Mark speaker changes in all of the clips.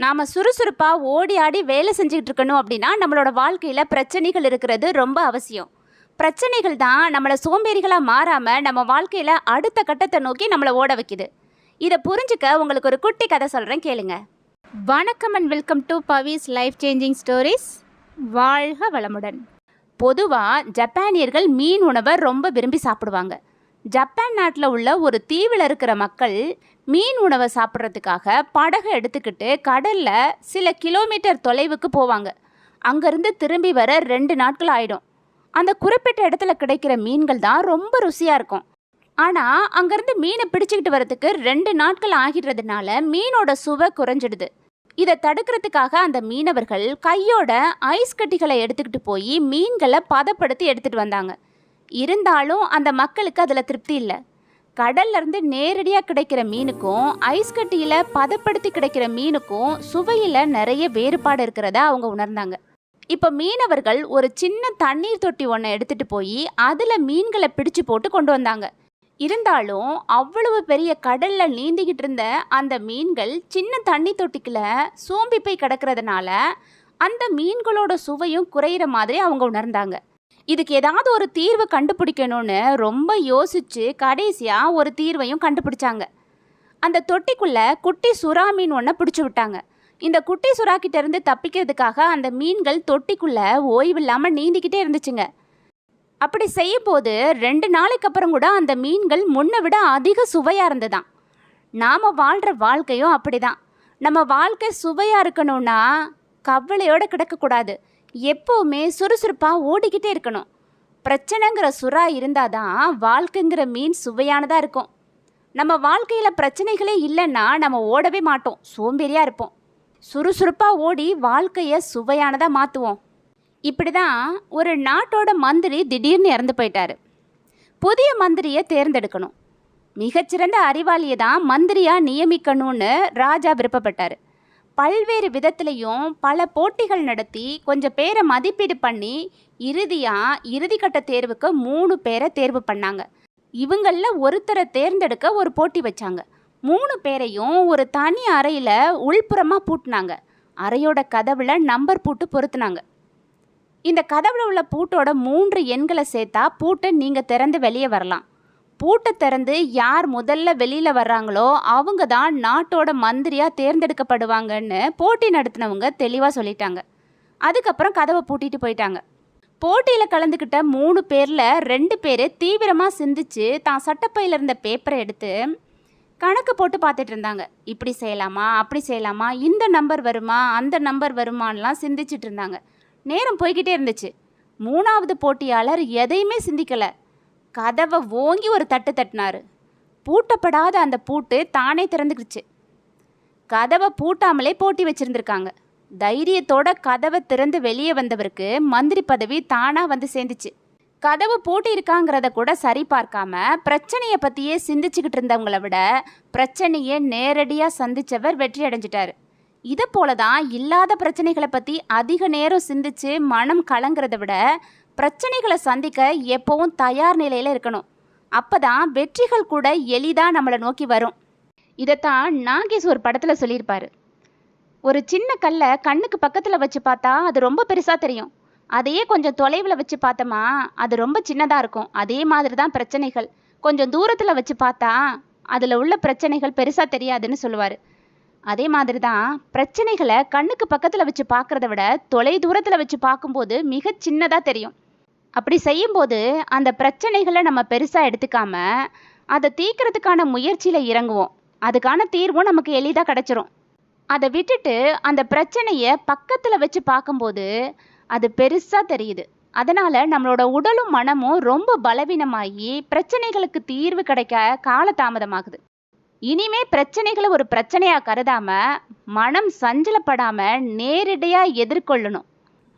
Speaker 1: நாம் சுறுசுறுப்பாக ஓடி ஆடி வேலை செஞ்சுக்கிட்டு இருக்கணும் அப்படின்னா நம்மளோட வாழ்க்கையில் பிரச்சனைகள் இருக்கிறது ரொம்ப அவசியம். பிரச்சனைகள் தான் நம்மளை சோம்பேறிகளாக மாறாமல் நம்ம வாழ்க்கையில் அடுத்த கட்டத்தை நோக்கி நம்மளை ஓட வைக்குது. இதை புரிஞ்சுக்க உங்களுக்கு ஒரு குட்டி கதை சொல்கிறேன், கேளுங்க. வணக்கம் and welcome to Pavis life changing stories. வாழ்க வளமுடன். பொதுவாக ஜப்பானியர்கள் மீன் உணவை ரொம்ப விரும்பி சாப்பிடுவாங்க. ஜப்பான் நாட்டில் உள்ள ஒரு தீவில் இருக்கிற மக்கள் மீன் உணவை சாப்பிட்றதுக்காக படகை எடுத்துக்கிட்டு கடலில் சில கிலோமீட்டர் தொலைவுக்கு போவாங்க. அங்கேருந்து திரும்பி வர 2 நாட்கள் ஆகிடும். அந்த குறிப்பிட்ட இடத்துல கிடைக்கிற மீன்கள் தான் ரொம்ப ருசியாக இருக்கும். ஆனால் அங்கேருந்து மீனை பிடிச்சிக்கிட்டு வரதுக்கு 2 நாட்கள் ஆகிடுறதுனால மீனோட சுவை குறைஞ்சிடுது. இதை தடுக்கிறதுக்காக அந்த மீனவர்கள் கையோட ஐஸ் கட்டிகளை எடுத்துக்கிட்டு போய் மீன்களை பதப்படுத்தி எடுத்துகிட்டு வந்தாங்க. இருந்தாலும் அந்த மக்களுக்கு அதில் திருப்தி இல்லை. கடல்லேருந்து நேரடியாக கிடைக்கிற மீனுக்கும் ஐஸ் கட்டியில் பதப்படுத்தி கிடைக்கிற மீனுக்கும் சுவையில் நிறைய வேறுபாடு இருக்கிறதா அவங்க உணர்ந்தாங்க. இப்போ மீனவர்கள் ஒரு சின்ன தண்ணீர் தொட்டி ஒன்றை எடுத்துகிட்டு போய் அதில் மீன்களை பிடிச்சு போட்டு கொண்டு வந்தாங்க. இருந்தாலும் அவ்வளவு பெரிய கடலில் நீந்திக்கிட்டு இருந்த அந்த மீன்கள் சின்ன தண்ணி தொட்டிக்குள்ள சோம்பி போய் கிடக்கிறதுனால அந்த மீன்களோட சுவையும் குறையிற மாதிரி அவங்க உணர்ந்தாங்க. இதுக்கு ஏதாவது ஒரு தீர்வு கண்டுபிடிக்கணும்னு ரொம்ப யோசிச்சு கடைசியாக ஒரு தீர்வையும் கண்டுபிடிச்சாங்க. அந்த தொட்டிக்குள்ளே குட்டி சுறா மீன் ஒன்றை பிடிச்சி விட்டாங்க. இந்த குட்டி சுறா கிட்ட இருந்து தப்பிக்கிறதுக்காக அந்த மீன்கள் தொட்டிக்குள்ளே ஓய்வில்லாமல் நீந்திக்கிட்டே இருந்துச்சுங்க. அப்படி செய்யும் போது 2 நாளைக்கு அப்புறம் கூட அந்த மீன்கள் முன்னை விட அதிக சுவையாக இருந்ததுதான். நாம் வாழ்கிற வாழ்க்கையும் அப்படி தான். நம்ம வாழ்க்கை சுவையாக இருக்கணும்னா கவலையோடு கிடக்கக்கூடாது. எப்போவுமே சுறுசுறுப்பாக ஓடிக்கிட்டே இருக்கணும். பிரச்சனைங்கிற சுறா இருந்தால் தான் வாழ்க்கைங்கிற மீன் சுவையானதாக இருக்கும். நம்ம வாழ்க்கையில் பிரச்சனைகளே இல்லைன்னா நம்ம ஓடவே மாட்டோம், சோம்பேறியாக இருப்போம். சுறுசுறுப்பாக ஓடி வாழ்க்கையை சுவையானதாக மாற்றுவோம். இப்படி தான் ஒரு நாட்டோட மந்திரி திடீர்னு இறந்து போயிட்டார். புதிய மந்திரியை தேர்ந்தெடுக்கணும். மிகச்சிறந்த அறிவாளியை தான் மந்திரியாக நியமிக்கணும்னு ராஜா விருப்பப்பட்டார். பல்வேறு விதத்துலேயும் பல போட்டிகள் நடத்தி கொஞ்சம் பேரை மதிப்பீடு பண்ணி இறுதிக்கட்ட தேர்வுக்கு 3 பேரை தேர்வு பண்ணாங்க. இவங்களில் ஒருத்தரை தேர்ந்தெடுக்க ஒரு போட்டி வச்சாங்க. 3 பேரையும் ஒரு தனி அறையில் உள்புறமாக பூட்டினாங்க. அறையோட கதவில் நம்பர் பூட்டு பொருத்தினாங்க. இந்த கதவில் உள்ள பூட்டோட 3 எண்களை சேர்த்தா பூட்டை நீங்கள் திறந்து வெளியே வரலாம். பூட்டை திறந்து யார் முதல்ல வெளியில் வர்றாங்களோ அவங்க தான் நாட்டோட மந்திரியாக தேர்ந்தெடுக்கப்படுவாங்கன்னு போட்டி நடத்தினவங்க தெளிவாக சொல்லிட்டாங்க. அதுக்கப்புறம் கதவை பூட்டிட்டு போயிட்டாங்க. போட்டியில் கலந்துக்கிட்ட 3 பேரில் 2 பேர் தீவிரமாக சிந்திச்சு தான் சட்டப்பையில் இருந்த பேப்பரை எடுத்து கணக்கு போட்டு பார்த்துட்டு இருந்தாங்க. இப்படி செய்யலாமா, அப்படி செய்யலாமா, இந்த நம்பர் வருமா, அந்த நம்பர் வருமானலாம் சிந்திச்சுட்டு இருந்தாங்க. நேரம் போய்கிட்டே இருந்துச்சு. 3வது போட்டியாளர் எதையுமே சிந்திக்கலை. கதவை ஓங்கி ஒரு தட்டு தட்டினார். பூட்டப்படாத அந்த பூட்டு தானே திறந்துக்கிடுச்சு. கதவை பூட்டாமலே போட்டி வச்சுருந்துருக்காங்க. தைரியத்தோட கதவை திறந்து வெளியே வந்தவருக்கு மந்திரி பதவி தானாக வந்து சேர்ந்துச்சு. கதவு பூட்டி இருக்காங்கிறத கூட சரி பார்க்காம பிரச்சனையை பற்றியே சிந்திச்சுக்கிட்டு இருந்தவங்களை விட பிரச்சனையை நேரடியாக சந்தித்தவர் வெற்றி அடைஞ்சிட்டாரு. இதை போல தான் இல்லாத பிரச்சனைகளை பற்றி அதிக நேரம் சிந்திச்சு மனம் கலங்கிறத விட பிரச்சனைகளை சந்திக்க எப்போவும் தயார் நிலையில் இருக்கணும். அப்போ தான் வெற்றிகள் கூட எளிதாக நம்மளை நோக்கி வரும். இதைத்தான் நாகேஷ் ஒரு படத்தில் சொல்லியிருப்பார். ஒரு சின்ன கல்லை கண்ணுக்கு பக்கத்தில் வச்சு பார்த்தா அது ரொம்ப பெருசாக தெரியும். அதையே கொஞ்சம் தொலைவில் வச்சு பார்த்தோமா அது ரொம்ப சின்னதாக இருக்கும். அதே மாதிரி தான் பிரச்சனைகள். கொஞ்சம் தூரத்தில் வச்சு பார்த்தா அதில் உள்ள பிரச்சனைகள் பெருசாக தெரியாதுன்னு சொல்லுவார். அதே மாதிரி தான் பிரச்சனைகளை கண்ணுக்கு பக்கத்தில் வச்சு பார்க்குறத விட தொலை தூரத்தில் வச்சு பார்க்கும்போது மிக சின்னதாக தெரியும். அப்படி செய்யும்போது அந்த பிரச்சனைகளை நம்ம பெருசாக எடுத்துக்காம அதை தீர்க்கறதுக்கான முயற்சியில் இறங்குவோம். அதுக்கான தீர்வும் நமக்கு எளிதாக கிடச்சிரும். அதை விட்டுட்டு அந்த பிரச்சனையை பக்கத்தில் வச்சு பார்க்கும்போது அது பெருசாக தெரியுது. அதனால் நம்மளோட உடலும் மனமும் ரொம்ப பலவீனமாகி பிரச்சனைகளுக்கு தீர்வு கிடைக்க காலதாமதமாகுது. இனிமே பிரச்சனைகளை ஒரு பிரச்சனையாக கருதாம மனம் சஞ்சலப்படாமல் நேரடியாக எதிர்கொள்ளணும்.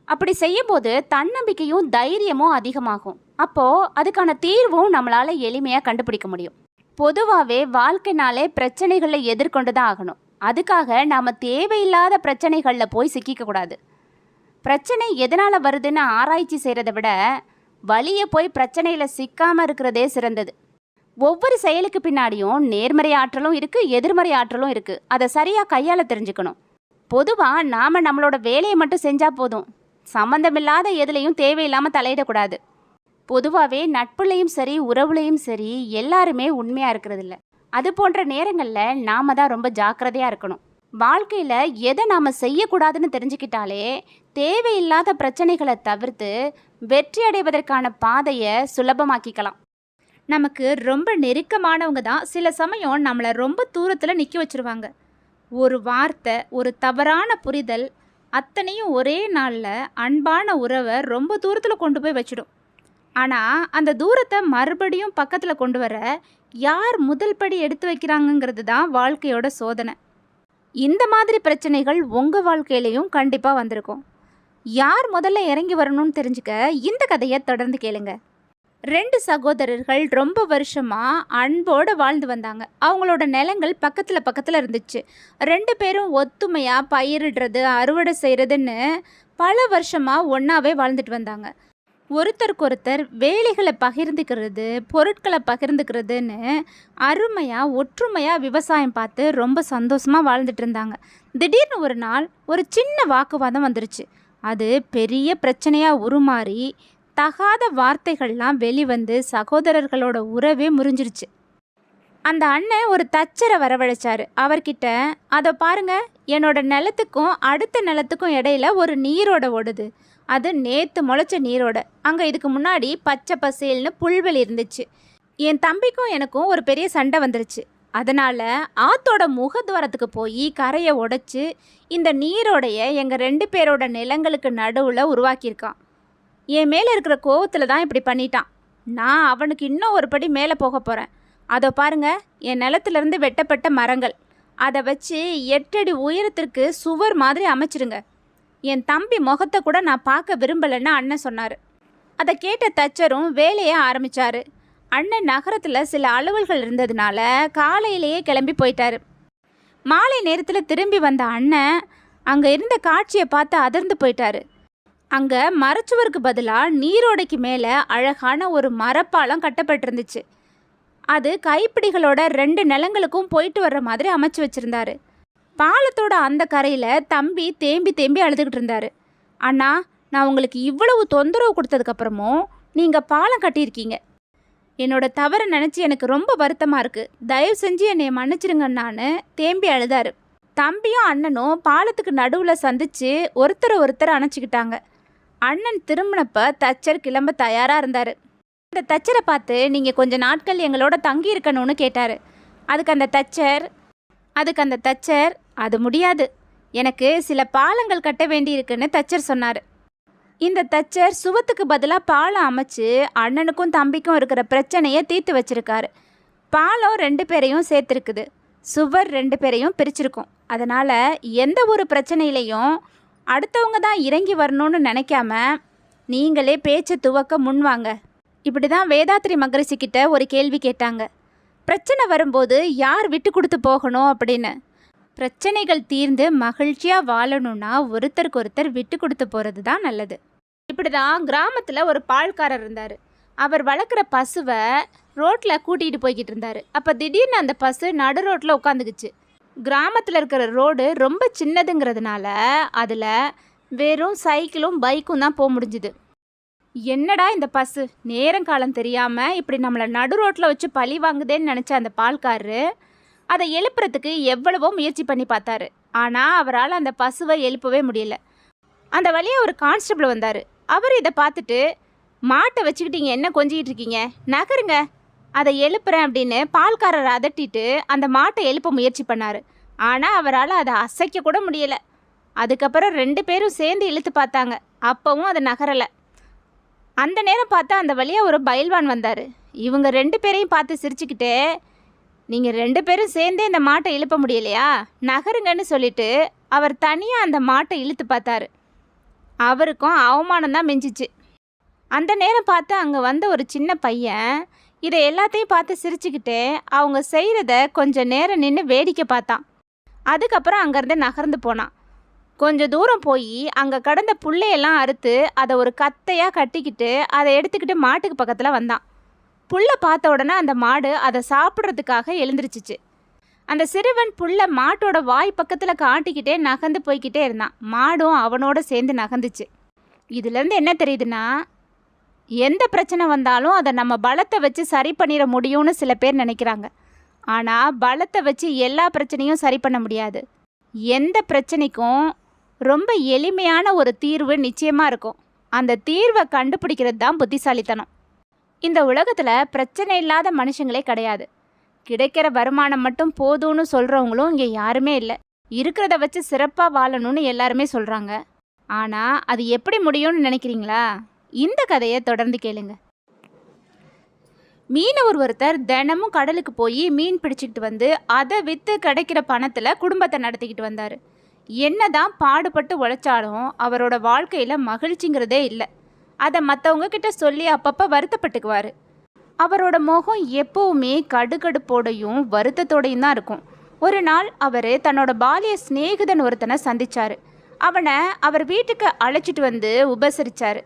Speaker 1: அப்படி செய்யும்போது தன்னம்பிக்கையும் தைரியமும் அதிகமாகும். அப்போது அதுக்கான தீர்வும் நம்மளால் எளிமையாக கண்டுபிடிக்க முடியும். பொதுவாகவே வாழ்க்கைனாலே பிரச்சனைகளை எதிர்கொண்டு தான் ஆகணும். அதுக்காக நாம் தேவையில்லாத பிரச்சனைகளில் போய் சிக்கிக்கக்கூடாது. பிரச்சனை எதனால் வருதுன்னு ஆராய்ச்சி செய்கிறத விட வழியை போய் பிரச்சனையில் சிக்காமல் இருக்கிறதே சிறந்தது. ஒவ்வொரு செயலுக்கு பின்னாடியும் நேர்மறை ஆற்றலும் இருக்குது, எதிர்மறை ஆற்றலும் இருக்குது. அதை சரியாக கையாள தெரிஞ்சுக்கணும். பொதுவாக நாம் நம்மளோட வேலையை மட்டும் செஞ்சால் போதும், சம்மந்தமில்லாத எதுலேயும் தேவையில்லாமல் தலையிடக்கூடாது. பொதுவாகவே நட்புலையும் சரி உறவுலையும் சரி எல்லாருமே உண்மையாக இருக்கிறதில்ல. அது போன்ற நேரங்களில் நாம் தான் ரொம்ப ஜாக்கிரதையாக இருக்கணும். வாழ்க்கையில் எதை நாம் செய்யக்கூடாதுன்னு தெரிஞ்சுக்கிட்டாலே தேவையில்லாத பிரச்சனைகளை தவிர்த்து வெற்றி அடைவதற்கான பாதையை சுலபமாக்கிக்கலாம். நமக்கு ரொம்ப நெருக்கமானவங்க தான் சில சமயம் நம்மளை ரொம்ப தூரத்தில் நிற்க வச்சுருவாங்க. ஒரு வார்த்தை, ஒரு தவறான புரிதல், அத்தனையும் ஒரே நாளில் அன்பான உறவை ரொம்ப தூரத்தில் கொண்டு போய் வச்சிடும். ஆனால் அந்த தூரத்தை மறுபடியும் பக்கத்தில் கொண்டு வர யார் முதல் படி எடுத்து வைக்கிறாங்கங்கிறது தான் வாழ்க்கையோட சோதனை. இந்த மாதிரி பிரச்சனைகள் உங்கள் வாழ்க்கையிலையும் கண்டிப்பாக வந்திருக்கும். யார் முதல்ல இறங்கி வரணும்னு தெரிஞ்சுக்க இந்த கதையை தொடர்ந்து கேளுங்க. 2 சகோதரர்கள் ரொம்ப வருஷமாக அன்போடு வாழ்ந்து வந்தாங்க. அவங்களோட நிலங்கள் பக்கத்தில் இருந்துச்சு. 2 பேரும் ஒத்துமையாக பயிரிடுறது, அறுவடை செய்கிறதுன்னு பல வருஷமாக ஒன்றாவே வாழ்ந்துட்டு வந்தாங்க. ஒருத்தருக்கொருத்தர் வேலைகளை பகிர்ந்துக்கிறது, பொருட்களை பகிர்ந்துக்கிறதுன்னு அருமையாக ஒற்றுமையாக விவசாயம் பார்த்து ரொம்ப சந்தோஷமாக வாழ்ந்துட்டு இருந்தாங்க. திடீர்னு ஒரு நாள் ஒரு சின்ன வாக்குவாதம் வந்துருச்சு. அது பெரிய பிரச்சனையாக உருமாறி தகாத வார்த்தைகள்லாம் வெளிவந்து சகோதரர்களோட உறவே முறிஞ்சிருச்சு. அந்த அண்ணன் ஒரு தச்சரை வரவழைச்சாரு. அவர்கிட்ட, அதை பாருங்க, என்னோட நிலத்துக்கும் அடுத்த நிலத்துக்கும் இடையில ஒரு நீரோட ஓடுது. அது நேற்று முளைச்ச நீரோட. அங்கே இதுக்கு முன்னாடி பச்சை பசேல்னு புல்வெளி இருந்துச்சு. என் தம்பிக்கும் எனக்கும் ஒரு பெரிய சண்டை வந்துருச்சு. அதனால் ஆத்தோட முகத்வாரத்துக்கு போய் கரையை உடைச்சி இந்த நீரோடைய எங்கள் 2 பேரோட நிலங்களுக்கு நடுவில் உருவாக்கியிருக்கான். என் மேலே இருக்கிற கோவத்தில் தான் இப்படி பண்ணிட்டான். நான் அவனுக்கு இன்னும் ஒரு படி மேலே போக போகிறேன். அதை பாருங்க, என் நிலத்திலேருந்து வெட்டப்பட்ட மரங்கள், அதை வச்சு 8 அடி உயரத்திற்கு சுவர் மாதிரி அமைச்சிருங்க. என் தம்பி முகத்தை கூட நான் பார்க்க விரும்பலைன்னு அண்ணன் சொன்னார். அதை கேட்ட தச்சரும் வேலையை ஆரம்பித்தார். அண்ணன் நகரத்தில் சில அலுவல்கள் இருந்ததுனால காலையிலேயே கிளம்பி போயிட்டார். மாலை நேரத்தில் திரும்பி வந்த அண்ணன் அங்கே இருந்த காட்சியை பார்த்து அதிர்ந்து போயிட்டார். அங்கே மரச்சுவருக்கு பதிலாக நீரோடைக்கு மேலே அழகான ஒரு மரப்பாலம் கட்டப்பட்டிருந்துச்சு. அது கைப்பிடிகளோட 2 நிலங்களுக்கும் போயிட்டு வர்ற மாதிரி அமைச்சு வச்சுருந்தாரு. பாலத்தோட அந்த கரையில் தம்பி தேம்பி அழுதுகிட்டு இருந்தார். அண்ணா, நான் உங்களுக்கு இவ்வளவு தொந்தரவு கொடுத்ததுக்கப்புறமும் நீங்கள் பாலம் கட்டியிருக்கீங்க. என்னோட தவறை நினச்சி எனக்கு ரொம்ப வருத்தமாக இருக்குது. தயவு செஞ்சு என்னை மன்னிச்சிருங்கண்ணான்னு தேம்பி அழுதாரு. தம்பியும் அண்ணனும் பாலத்துக்கு நடுவில் சந்தித்து ஒருத்தரை அணைச்சிக்கிட்டாங்க. அண்ணன் திரும்பினப்ப தச்சர் கிளம்ப தயாராக இருந்தார். இந்த தச்சரை பார்த்து, நீங்கள் கொஞ்சம் நாட்கள் எங்களோட தங்கி இருக்கணும்னு கேட்டார். அதுக்கு அந்த தச்சர் அது முடியாது, எனக்கு சில பாலங்கள் கட்ட வேண்டியிருக்குன்னு தச்சர் சொன்னார். இந்த தச்சர் சுவத்துக்கு பதிலாக பாலம் அமைச்சு அண்ணனுக்கும் தம்பிக்கும் இருக்கிற பிரச்சனையை தீர்த்து வச்சிருக்காரு. பாலம் 2 பேரையும் சேர்த்துருக்குது, சுவர் 2 பேரையும் பிரிச்சிருக்கும். அதனால் எந்த ஒரு பிரச்சனையிலையும் அடுத்தவங்க தான் இறங்கி வரணும்னு நினைக்காம நீங்களே பேச்சை துவக்க முன்வாங்க. இப்படி தான் வேதாத்ரி மகரிஷி கிட்ட ஒரு கேள்வி கேட்டாங்க. பிரச்சனை வரும்போது யார் விட்டு கொடுத்து போகணும் அப்படின்னு. பிரச்சனைகள் தீர்ந்து மகிழ்ச்சியாக வாழணும்னா ஒருத்தருக்கு விட்டு கொடுத்து போகிறது தான் நல்லது. இப்படி தான் கிராமத்தில் ஒரு பால்காரர் இருந்தார். அவர் வளர்க்குற பசுவை ரோட்டில் கூட்டிகிட்டு போய்கிட்டு இருந்தார். அப்போ திடீர்னு அந்த பசு நடு ரோட்டில் உட்காந்துக்குச்சு. கிராமத்தில் இருக்கிற ரோடு ரொம்ப சின்னதுங்கிறதுனால அதில் வெறும் சைக்கிளும் பைக்கும் தான் போக முடிஞ்சுது. என்னடா இந்த பசு நேரங்காலம் தெரியாமல் இப்படி நம்மளை நடு ரோட்டில் வச்சு பழி வாங்குதேன்னு நினச்ச அந்த பால்காரரு அதை எழுப்புறதுக்கு எவ்வளவோ முயற்சி பண்ணி பார்த்தாரு. ஆனால் அவரால் அந்த பசுவை எழுப்பவே முடியல. அந்த வழியாக ஒரு கான்ஸ்டபிள் வந்தார். அவர் இதை பார்த்துட்டு, மாட்டை வச்சுக்கிட்டீங்க என்ன கொஞ்சிக்கிட்டு இருக்கீங்க, நகருங்க, அதை எழுப்புறேன் அப்படின்னு பால்காரரை அதட்டிட்டு அந்த மாட்டை எழுப்ப முயற்சி பண்ணார். ஆனால் அவரால் அதை அசைக்க கூட முடியலை. அதுக்கப்புறம் 2 பேரும் சேர்ந்து இழுத்து பார்த்தாங்க. அப்பவும் அது நகரலை. அந்த நேரம் பார்த்தா அந்த வழியாக ஒரு பயில்வான் வந்தார். இவங்க 2 பேரையும் பார்த்து சிரிச்சுக்கிட்டே, நீங்கள் 2 பேரும் சேர்ந்தே இந்த மாட்டை இழுப்ப முடியலையா, நகருங்கன்னு சொல்லிட்டு அவர் தனியாக அந்த மாட்டை இழுத்து பார்த்தாரு. அவருக்கும் அவமானம் தான் மிஞ்சிச்சு. அந்த நேரம் பார்த்து அங்கே வந்த ஒரு சின்ன பையன் இதை எல்லாத்தையும் பார்த்து சிரிச்சுக்கிட்டே அவங்க செய்கிறத கொஞ்சம் நேரம் நின்று வேடிக்கை பார்த்தான். அதுக்கப்புறம் அங்கேருந்து நகர்ந்து போனான். கொஞ்சம் தூரம் போய் அங்கே கடந்த புல்லையெல்லாம் அறுத்து அதை ஒரு கத்தையாக கட்டிக்கிட்டு அதை எடுத்துக்கிட்டு மாட்டுக்கு பக்கத்தில் வந்தான். புல்லை பார்த்த உடனே அந்த மாடு அதை சாப்பிட்றதுக்காக எழுந்திரிச்சிச்சு. அந்த சிறுவன் புல்ல மாட்டோட வாய் பக்கத்தில் காட்டிக்கிட்டே நகர்ந்து போய்கிட்டே இருந்தான். மாடும் அவனோட சேர்ந்து நகர்ந்துச்சு. இதுலேருந்து என்ன தெரியுதுன்னா, எந்த பிரச்சனை வந்தாலும் அதை நம்ம பலத்தை வச்சு சரி பண்ணிட முடியும்னு சில பேர் நினைக்கிறாங்க. ஆனால் பலத்தை வச்சு எல்லா பிரச்சனையும் சரி பண்ண முடியாது. எந்த பிரச்சனைக்கும் ரொம்ப எளிமையான ஒரு தீர்வு நிச்சயமாக இருக்கும். அந்த தீர்வை கண்டுபிடிக்கிறது தான் புத்திசாலித்தனம். இந்த உலகத்தில் பிரச்சனை இல்லாத மனுஷங்களே கிடையாது. கிடைக்கிற வருமானம் மட்டும் போதும்னு சொல்கிறவங்களும் இங்கே யாருமே இல்லை. இருக்கிறத வச்சு சிறப்பாக வாழணும்னு எல்லாருமே சொல்கிறாங்க. ஆனால் அது எப்படி முடியும்னு நினைக்கிறீங்களா? இந்த கதையை தொடர்ந்து கேளுங்க. மீனவர் ஒருத்தர் தினமும் கடலுக்கு போய் மீன் பிடிச்சிக்கிட்டு வந்து அதை விற்று கிடைக்கிற பணத்தில் குடும்பத்தை நடத்திக்கிட்டு வந்தார். என்னதான் பாடுபட்டு உழைச்சாலும் அவரோட வாழ்க்கையில் மகிழ்ச்சிங்கிறதே இல்லை. அதை மற்றவங்க கிட்ட சொல்லி அப்பப்போ வருத்தப்பட்டுக்குவார். அவரோட முகம் எப்போவுமே கடுகடுப்போடையும் வருத்தத்தோடையும் தான் இருக்கும். ஒரு நாள் அவர் தன்னோட பாலிய சிநேகிதன் ஒருத்தனை சந்திச்சார். அவனை அவர் வீட்டுக்கு அழைச்சிட்டு வந்து உபசரித்தார்.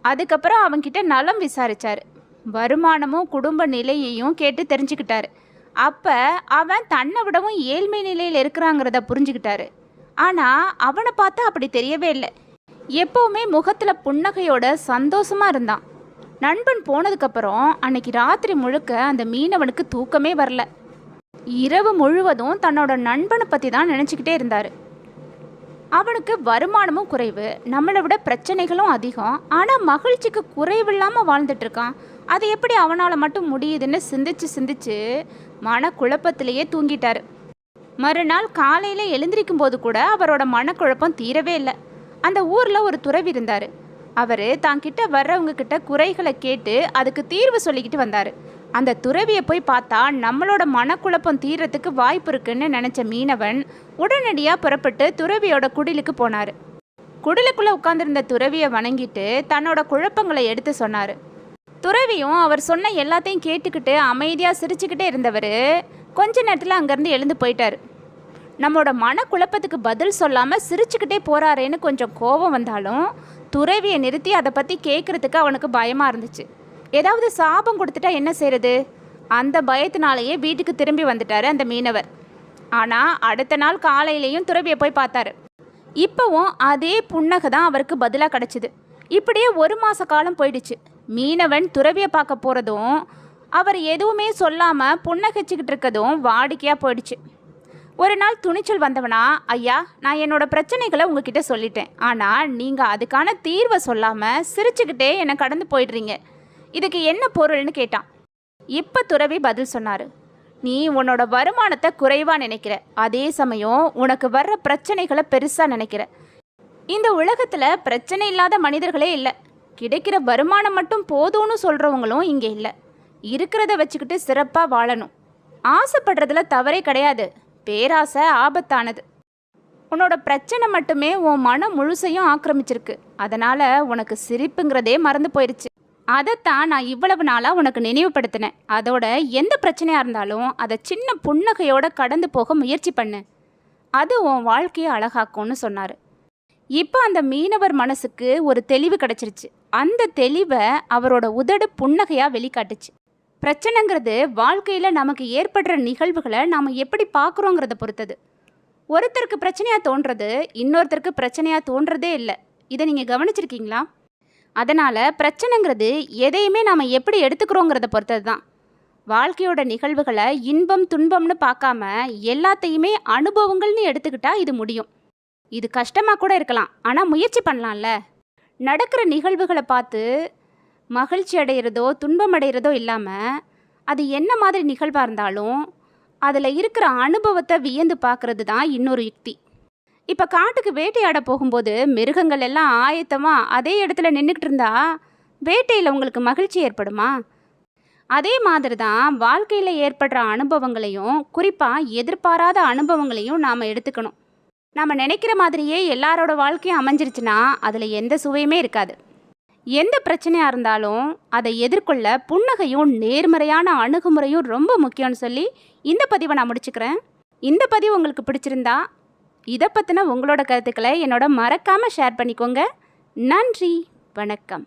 Speaker 1: அதுக்கப்புறம் அவன்கிட்ட நலம் விசாரித்தார். வருமானமும் குடும்ப நிலையையும் கேட்டு தெரிஞ்சுக்கிட்டாரு. அப்போ அவன் தன்னை விடவும் ஏழ்மை நிலையில் இருக்கிறாங்கிறத புரிஞ்சுக்கிட்டாரு. ஆனால் அவனை பார்த்தா அப்படி தெரியவே இல்லை. எப்போவுமே முகத்தில் புன்னகையோட சந்தோஷமாக இருந்தான். நண்பன் போனதுக்கப்புறம் அன்னைக்கு ராத்திரி முழுக்க அந்த மீனவனுக்கு தூக்கமே வரல. இரவு முழுவதும் தன்னோட நண்பனை பற்றி தான் நினச்சிக்கிட்டே இருந்தார். அவனுக்கு வருமானமும் குறைவு, நம்மளை விட பிரச்சனைகளும் அதிகம். ஆனால் மகிழ்ச்சிக்கு குறைவில்லாமல் வாழ்ந்துட்டுருக்கான். அது எப்படி அவனால் மட்டும் முடியுதுன்னு சிந்திச்சு மனக்குழப்பத்திலேயே தூங்கிட்டார். மறுநாள் காலையில் எழுந்திருக்கும் போது கூட அவரோட மனக்குழப்பம் தீரவே இல்லை. அந்த ஊரில் ஒரு துறவி இருந்தார். அவர் தாங்கிட்ட வர்றவங்க கிட்ட குறைகளை கேட்டு அதுக்கு தீர்வு சொல்லிக்கிட்டு வந்தார். அந்த துறவியை போய் பார்த்தா நம்மளோட மனக்குழப்பம் தீர்றதுக்கு வாய்ப்பு இருக்குன்னு நினச்ச மீனவன் உடனடியாக புறப்பட்டு துறவியோட குடிலுக்கு போனார். குடிலுக்குள்ளே உட்காந்துருந்த துறவியை வணங்கிட்டு தன்னோட குழப்பங்களை எடுத்து சொன்னார். துறவியும் அவர் சொன்ன எல்லாத்தையும் கேட்டுக்கிட்டு அமைதியாக சிரிச்சுக்கிட்டே இருந்தவர் கொஞ்ச நேரத்தில் அங்கேருந்து எழுந்து போயிட்டார். நம்மளோட மனக்குழப்பத்துக்கு பதில் சொல்லாமல் சிரிச்சுக்கிட்டே போகிறாரேன்னு கொஞ்சம் கோபம் வந்தாலும் துறவியை நிறுத்தி அதை பற்றி கேட்குறதுக்கு அவனுக்கு பயமாக இருந்துச்சு. ஏதாவது சாபம் கொடுத்துட்டா என்ன செய்கிறது? அந்த பயத்தினாலேயே வீட்டுக்கு திரும்பி வந்துட்டார் அந்த மீனவர். ஆனால் அடுத்த நாள் காலையிலையும் துறவியை போய் பார்த்தாரு. இப்போவும் அதே புன்னகை தான் அவருக்கு பதிலாக கிடச்சிது. இப்படியே 1 மாத காலம் போயிடுச்சு. மீனவன் துறவியை பார்க்க போகிறதும் அவர் எதுவுமே சொல்லாமல் புன்னகைச்சிக்கிட்டு இருக்கதும் வாடிக்கையாக போயிடுச்சு. ஒரு நாள் துணிச்சல் வந்தவனா, ஐயா, நான் என்னோட பிரச்சனைகளை உங்ககிட்ட சொல்லிட்டேன். ஆனால் நீங்கள் அதுக்கான தீர்வை சொல்லாமல் சிரிச்சுக்கிட்டே என்னை கடந்து போயிடுறீங்க. இதுக்கு என்ன பொருள்னு கேட்டான். இப்போ துறவி பதில் சொன்னார். நீ உன்னோட வருமானத்தை குறைவாக நினைக்கிற, அதே சமயம் உனக்கு வர்ற பிரச்சனைகளை பெருசாக நினைக்கிற. இந்த உலகத்தில் பிரச்சனை இல்லாத மனிதர்களே இல்லை. கிடைக்கிற வருமானம் மட்டும் போதும்னு சொல்கிறவங்களும் இங்கே இல்லை. இருக்கிறத வச்சுக்கிட்டு சிறப்பாக வாழணும். ஆசைப்படுறதுல தவறே கிடையாது. பேராசை ஆபத்தானது. உன்னோட பிரச்சனை மட்டுமே உன் மனம் முழுசையும் ஆக்கிரமிச்சிருக்கு. அதனால் உனக்கு சிரிப்புங்கிறதே மறந்து போயிடுச்சு. அதைத்தான் நான் இவ்வளவு நாளாக உனக்கு நினைவுபடுத்தினேன். அதோட எந்த பிரச்சனையாக இருந்தாலும் அதை சின்ன புன்னகையோட கடந்து போக முயற்சி பண்ணு. அது உன் வாழ்க்கையை அழகாக்கும்னு சொன்னார். இப்போ அந்த மீனவர் மனசுக்கு ஒரு தெளிவு கிடச்சிருச்சு. அந்த தெளிவை அவரோட உதடு புன்னகையாக வெளிக்காட்டுச்சு. பிரச்சனைங்கிறது வாழ்க்கையில் நமக்கு ஏற்படுற நிகழ்வுகளை நாம் எப்படி பார்க்குறோங்கிறத பொறுத்தது. ஒருத்தருக்கு பிரச்சனையாக தோன்றது இன்னொருத்தருக்கு பிரச்சனையாக தோன்றதே இல்லை. இதை நீங்கள் கவனிச்சிருக்கீங்களா? அதனால் பிரச்சனைங்கிறது எதையுமே நாம் எப்படி எடுத்துக்கிறோங்கிறத பொறுத்தது தான். வாழ்க்கையோட நிகழ்வுகளை இன்பம் துன்பம்னு பார்க்காம எல்லாத்தையுமே அனுபவங்கள்னு எடுத்துக்கிட்டா இது முடியும். இது கஷ்டமாக கூட இருக்கலாம், ஆனால் முயற்சி பண்ணலாம்ல. நடக்கிற நிகழ்வுகளை பார்த்து மகிழ்ச்சி அடைகிறதோ துன்பம் அடைகிறதோ இல்லாமல் அது என்ன மாதிரி நிகழ்வாக இருந்தாலும் அதில் இருக்கிற அனுபவத்தை வியந்து பார்க்குறது தான் இன்னொரு யுக்தி. இப்போ காட்டுக்கு வேட்டையாட போகும்போது மிருகங்கள் எல்லாம் ஆயத்தமாக அதே இடத்துல நின்றுக்கிட்டு இருந்தா வேட்டையில் உங்களுக்கு மகிழ்ச்சி ஏற்படுமா? அதே மாதிரி தான் வாழ்க்கையில் ஏற்படுற அனுபவங்களையும் குறிப்பாக எதிர்பாராத அனுபவங்களையும் நாம் எடுத்துக்கணும். நாம் நினைக்கிற மாதிரியே எல்லாரோட வாழ்க்கையும் அமைஞ்சிருச்சுன்னா அதில் எந்த சுவையுமே இருக்காது. எந்த பிரச்சனையாக இருந்தாலும் அதை எதிர்கொள்ள புன்னகையும் நேர்மறையான அணுகுமுறையும் ரொம்ப முக்கியம்னு சொல்லி இந்த பதிவை நான் முடிச்சுக்கிறேன். இந்த பதிவு உங்களுக்கு பிடிச்சிருந்தா இதை பற்றின உங்களோட கருத்துக்களை என்னோட மறக்காமல் ஷேர் பண்ணிக்கோங்க. நன்றி, வணக்கம்.